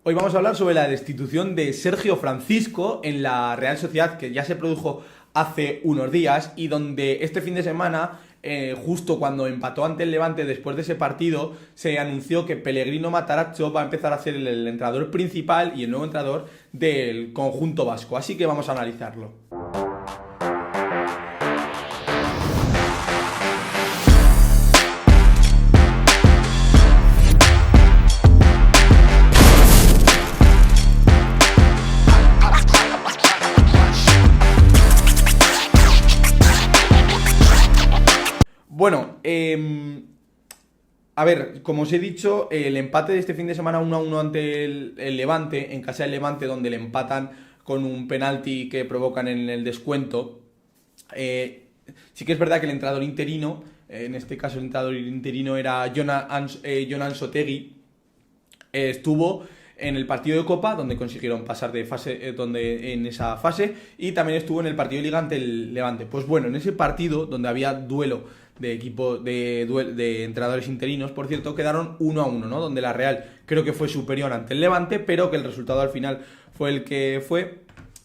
Hoy vamos a hablar sobre la destitución de Sergio Francisco en la Real Sociedad, que ya se produjo hace unos días y donde este fin de semana, justo cuando empató ante el Levante después de ese partido, se anunció que Pellegrino Matarazzo va a empezar a ser el entrenador principal y el nuevo entrenador del conjunto vasco. Así que vamos a analizarlo. Bueno, a ver, como os he dicho, el empate de este fin de semana 1-1 ante el Levante, en casa del Levante, donde le empatan con un penalti que provocan en el descuento. Sí que es verdad que el entrenador interino, en este caso el entrenador interino era Jon Ansotegui, estuvo en el partido de Copa, donde consiguieron pasar de fase, en esa fase, y también estuvo en el partido de Liga ante el Levante. Pues bueno, en ese partido, donde había duelo de equipo de entrenadores interinos, por cierto, quedaron 1-1, ¿no? Donde la Real creo que fue superior ante el Levante, pero que el resultado al final fue el que fue,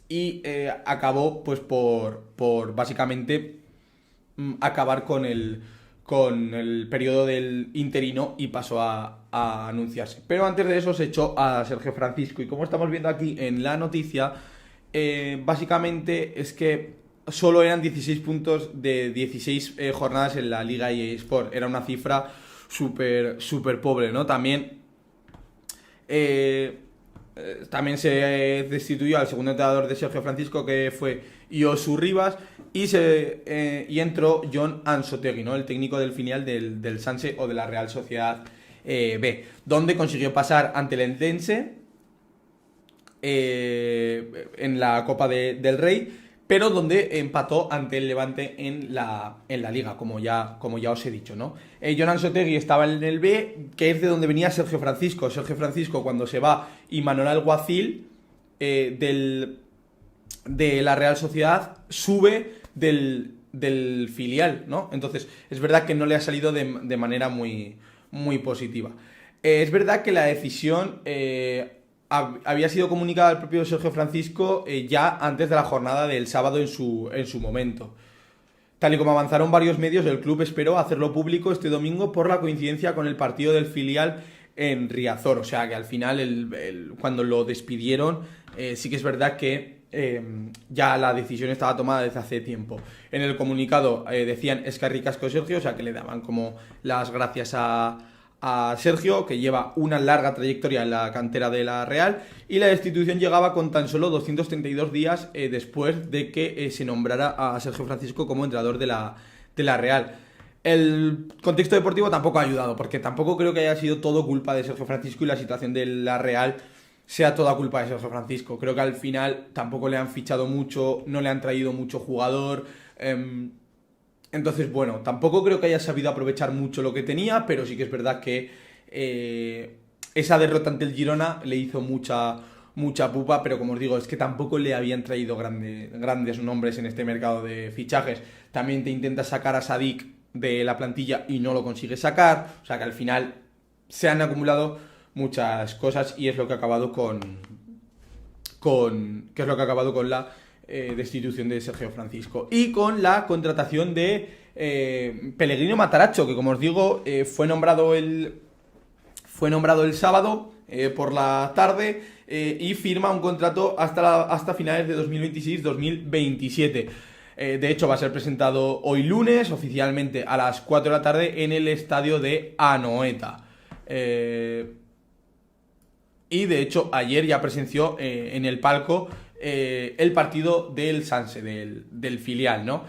y acabó pues por básicamente acabar con el periodo del interino y pasó a anunciarse. Pero antes de eso se echó a Sergio Francisco, y como estamos viendo aquí en la noticia, básicamente es que solo eran 16 puntos de 16 jornadas en la Liga EA Sport. Era una cifra súper pobre, ¿no? También se destituyó al segundo entrenador de Sergio Francisco, que fue Josu Rivas, y entró Jon Ansotegui, ¿no? El técnico del filial del Sanse o de la Real Sociedad B, donde consiguió pasar ante el Eldense en la Copa del Rey, pero donde empató ante el Levante en la Liga, como ya os he dicho, ¿no? Jon Ansotegui estaba en el B, que es de donde venía Sergio Francisco. Sergio Francisco, cuando se va, y Manuel Alguacil de la Real Sociedad sube del filial, ¿no? Entonces, es verdad que no le ha salido de manera muy positiva. Es verdad que la decisión había sido comunicada al propio Sergio Francisco ya antes de la jornada del sábado en su momento. Tal y como avanzaron varios medios, el club esperó hacerlo público este domingo por la coincidencia con el partido del filial en Riazor. O sea que al final, cuando lo despidieron, sí que es verdad que ya la decisión estaba tomada desde hace tiempo. En el comunicado decían escarricasco Sergio, o sea que le daban como las gracias a Sergio, que lleva una larga trayectoria en la cantera de la Real, y la destitución llegaba con tan solo 232 días después de que se nombrara a Sergio Francisco como entrenador de la Real. El contexto deportivo tampoco ha ayudado, porque tampoco creo que haya sido todo culpa de Sergio Francisco y la situación de la Real sea toda culpa de Sergio Francisco. Creo que al final tampoco le han fichado mucho, no le han traído mucho jugador. Entonces, bueno, tampoco creo que haya sabido aprovechar mucho lo que tenía, pero sí que es verdad que esa derrota ante el Girona le hizo mucha pupa, pero como os digo, es que tampoco le habían traído grandes nombres en este mercado de fichajes. También te intentas sacar a Sadik de la plantilla y no lo consigues sacar, o sea que al final se han acumulado muchas cosas y es lo que ha acabado con la destitución de Sergio Francisco, y con la contratación de Pellegrino Matarazzo, que como os digo fue nombrado el sábado por la tarde, y firma un contrato hasta finales de 2026-2027. De hecho, va a ser presentado hoy lunes oficialmente a las 4 de la tarde en el estadio de Anoeta. Y de hecho ayer ya presenció en el palco el partido del Sanse, del filial, ¿no?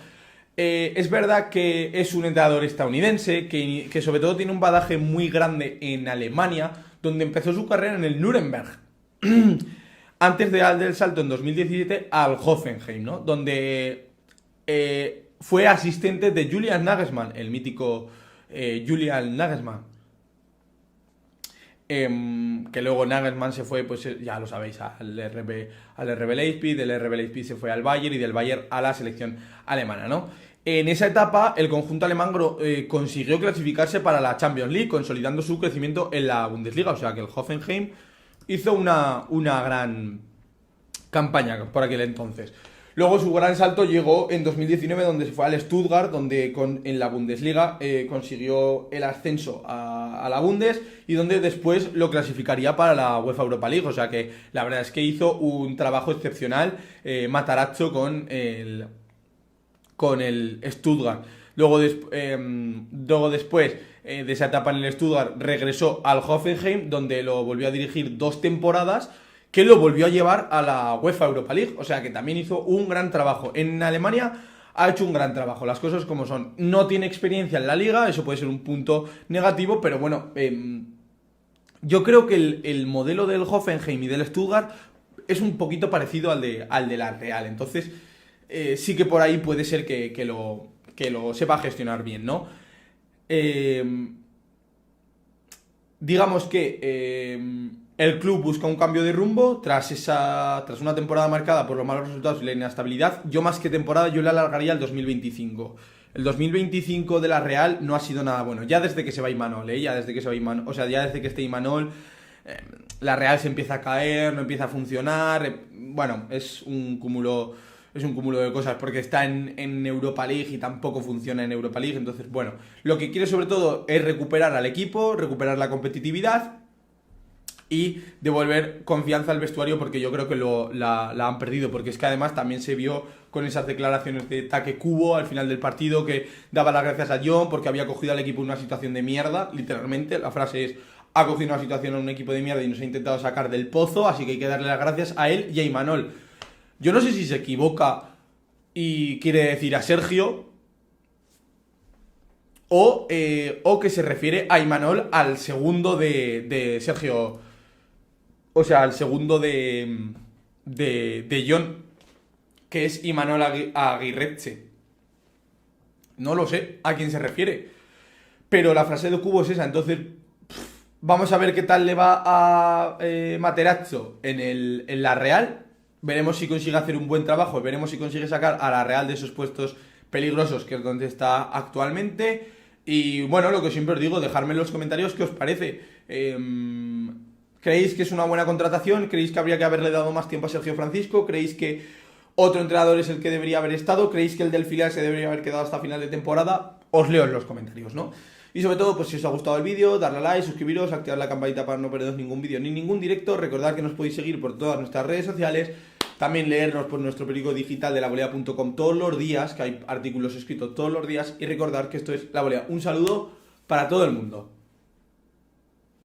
Es verdad que es un entrenador estadounidense que sobre todo tiene un bagaje muy grande en Alemania, donde empezó su carrera en el Nuremberg antes de dar el salto en 2017 al Hoffenheim, ¿no? Donde fue asistente de Julian Nagelsmann, el mítico Julian Nagelsmann, que luego Nagelsmann se fue, pues ya lo sabéis, al RB Leipzig, del RB Leipzig se fue al Bayern y del Bayern a la selección alemana, ¿no? En esa etapa el conjunto alemán consiguió clasificarse para la Champions League, consolidando su crecimiento en la Bundesliga, o sea que el Hoffenheim hizo una gran campaña por aquel entonces. Luego su gran salto llegó en 2019, donde se fue al Stuttgart, donde en la Bundesliga consiguió el ascenso a la Bundes y donde después lo clasificaría para la UEFA Europa League. O sea que la verdad es que hizo un trabajo excepcional Matarazzo con el Stuttgart. Luego después de esa etapa en el Stuttgart regresó al Hoffenheim, donde lo volvió a dirigir 2 temporadas, que lo volvió a llevar a la UEFA Europa League. O sea que también hizo un gran trabajo. En Alemania ha hecho un gran trabajo, las cosas como son. No tiene experiencia en la liga, eso puede ser un punto negativo, pero bueno, yo creo que el modelo del Hoffenheim y del Stuttgart es un poquito parecido al de la Real. Entonces, sí que por ahí puede ser que lo sepa gestionar bien, ¿no? Digamos que el club busca un cambio de rumbo tras una temporada marcada por los malos resultados y la inestabilidad. Yo más que temporada, yo le alargaría al 2025. El 2025 de la Real no ha sido nada bueno. Ya desde que se va Imanol, ya desde que esté Imanol, la Real se empieza a caer, no empieza a funcionar. Bueno, es un cúmulo de cosas, porque está en Europa League y tampoco funciona en Europa League. Entonces, bueno, lo que quiere sobre todo es recuperar al equipo, recuperar la competitividad y devolver confianza al vestuario, porque yo creo que la han perdido, porque es que además también se vio con esas declaraciones de Take Kubo al final del partido, que daba las gracias a John porque había cogido al equipo en una situación de mierda, literalmente, la frase es: ha cogido una situación en un equipo de mierda y nos ha intentado sacar del pozo, así que hay que darle las gracias a él y a Imanol. Yo no sé si se equivoca y quiere decir a Sergio, o que se refiere a Imanol, al segundo de Sergio, o sea, al segundo de John, que es Imanol Aguirretxe. No lo sé a quién se refiere, pero la frase de Cubo es esa. Entonces, vamos a ver qué tal le va a Materazzo en la Real. Veremos si consigue hacer un buen trabajo, veremos si consigue sacar a la Real de esos puestos peligrosos, que es donde está actualmente. Y bueno, lo que siempre os digo, dejadme en los comentarios qué os parece. ¿Creéis que es una buena contratación? ¿Creéis que habría que haberle dado más tiempo a Sergio Francisco? ¿Creéis que otro entrenador es el que debería haber estado? ¿Creéis que el del filial se debería haber quedado hasta final de temporada? Os leo en los comentarios, ¿no? Y sobre todo, pues si os ha gustado el vídeo, darle a like, suscribiros, activar la campanita para no perderos ningún vídeo ni ningún directo. Recordad que nos podéis seguir por todas nuestras redes sociales. También leernos por nuestro periódico digital de lavolea.com todos los días, que hay artículos escritos todos los días. Y recordad que esto es La Volea. Un saludo para todo el mundo.